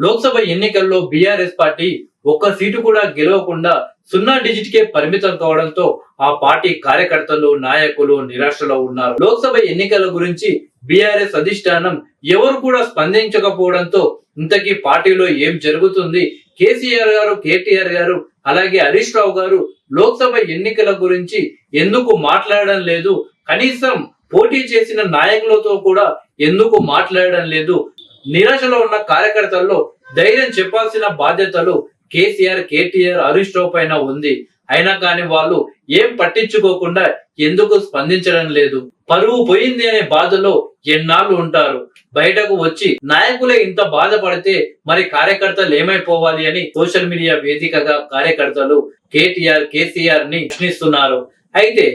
లోక్సభ ఎన్నికల్లో BRS party ఒక్క seat కూడా గెలవకుండా 0 డిజిట్కే పరిమితం కావడంతో ఆ పార్టీ కార్యకర్తలు నాయకులు నిరాశలో ఉన్నారు. లోక్సభ ఎన్నికల గురించి బీఆర్ఎస్ అధిష్టానం ఎవరు కూడా స్పందించకపోవడంతో ఇంతకీ పార్టీలో ఏం జరుగుతుంది, కేసీఆర్ గారు, కేటీఆర్ గారు అలాగే హరీష్ రావు గారు లోక్సభ ఎన్నికల గురించి ఎందుకు మాట్లాడడం లేదు, కనీసం పోటీ చేసిన నాయకులతో కూడా ఎందుకు మాట్లాడడం లేదు, నిరాశలో ఉన్న కార్యకర్తల్లో ధైర్యం చెప్పాల్సిన బాధ్యతలు కేసీఆర్, కేటీఆర్, హరీష్ రావు పైన ఉంది. అయినా కానీ వాళ్ళు ఏం పట్టించుకోకుండా ఎందుకు స్పందించడం లేదు? పరువు పోయింది అనే బాధలో ఎన్నాళ్ళు ఉంటారు? బయటకు వచ్చి నాయకులే ఇంత బాధపడితే మరి కార్యకర్తలు ఏమైపోవాలి అని సోషల్ మీడియా వేదికగా కార్యకర్తలు కేటీఆర్, కేసీఆర్ ని ప్రశ్నిస్తున్నారు. అయితే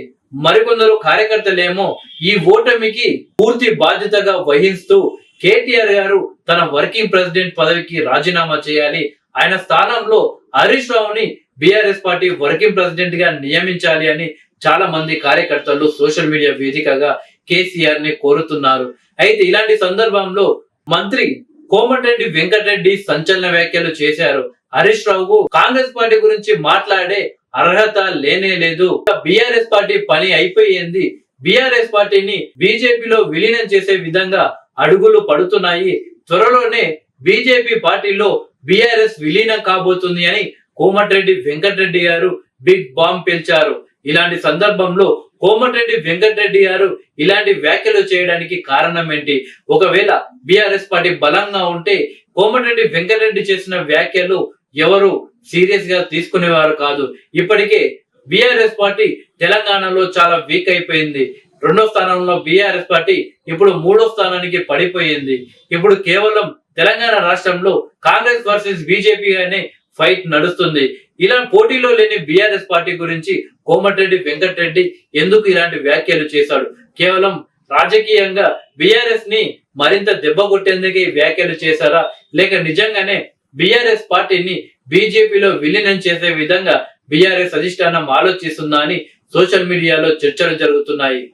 మరికొందరు కార్యకర్తలేమో ఈ ఓటమికి పూర్తి బాధ్యతగా వహిస్తూ కేటీఆర్ గారు తన వర్కింగ్ ప్రెసిడెంట్ పదవికి రాజీనామా చేయాలి, ఆయన స్థానంలో హరీష్ రావుని బీఆర్ఎస్ పార్టీ వర్కింగ్ ప్రెసిడెంట్ గా నియమించాలి అని చాలా మంది కార్యకర్తలు సోషల్ మీడియా వేదికగా కేసీఆర్ ని కోరుతున్నారు. అయితే ఇలాంటి సందర్భంలో మంత్రి కోమటిరెడ్డి వెంకటరెడ్డి సంచలన వ్యాఖ్యలు చేశారు. హరీష్ రావుకు కాంగ్రెస్ పార్టీ గురించి మాట్లాడే అర్హత లేనే లేదు, బీఆర్ఎస్ పార్టీ పని అయిపోయింది, బీఆర్ఎస్ పార్టీని బీజేపీలో విలీనం చేసే విధంగా అడుగులు పడుతున్నాయి, త్వరలోనే బీజేపీ పార్టీలో బీఆర్ఎస్ విలీనం కాబోతుంది అని కోమటిరెడ్డి వెంకటరెడ్డి గారు బిగ్ బాంబ్ పేల్చారు. ఇలాంటి సందర్భంలో కోమటిరెడ్డి వెంకటరెడ్డి గారు ఇలాంటి వ్యాఖ్యలు చేయడానికి కారణం ఏంటి? ఒకవేళ బీఆర్ఎస్ పార్టీ బలంగా ఉంటే కోమటిరెడ్డి వెంకటరెడ్డి చేసిన వ్యాఖ్యలు ఎవరు సీరియస్ గా తీసుకునేవారు కాదు. ఇప్పటికే బీఆర్ఎస్ పార్టీ తెలంగాణలో చాలా వీక్ అయిపోయింది. 2వ స్థానంలో బీఆర్ఎస్ పార్టీ ఇప్పుడు 3వ స్థానానికి పడిపోయింది. ఇప్పుడు కేవలం తెలంగాణ రాష్ట్రంలో కాంగ్రెస్ వర్సెస్ బీజేపీ అనే ఫైట్ నడుస్తుంది. ఇలా పోటీలో లేని బీఆర్ఎస్ పార్టీ గురించి కోమటిరెడ్డి వెంకటరెడ్డి ఎందుకు ఇలాంటి వ్యాఖ్యలు చేశాడు? కేవలం రాజకీయంగా బీఆర్ఎస్ ని మరింత దెబ్బ కొట్టేందుకే వ్యాఖ్యలు చేశారా, లేక నిజంగానే బీఆర్ఎస్ పార్టీని బీజేపీలో విలీనం చేసే విధంగా బీఆర్ఎస్ అధిష్టానం ఆలోచిస్తుందా అని సోషల్ మీడియాలో చర్చలు జరుగుతున్నాయి.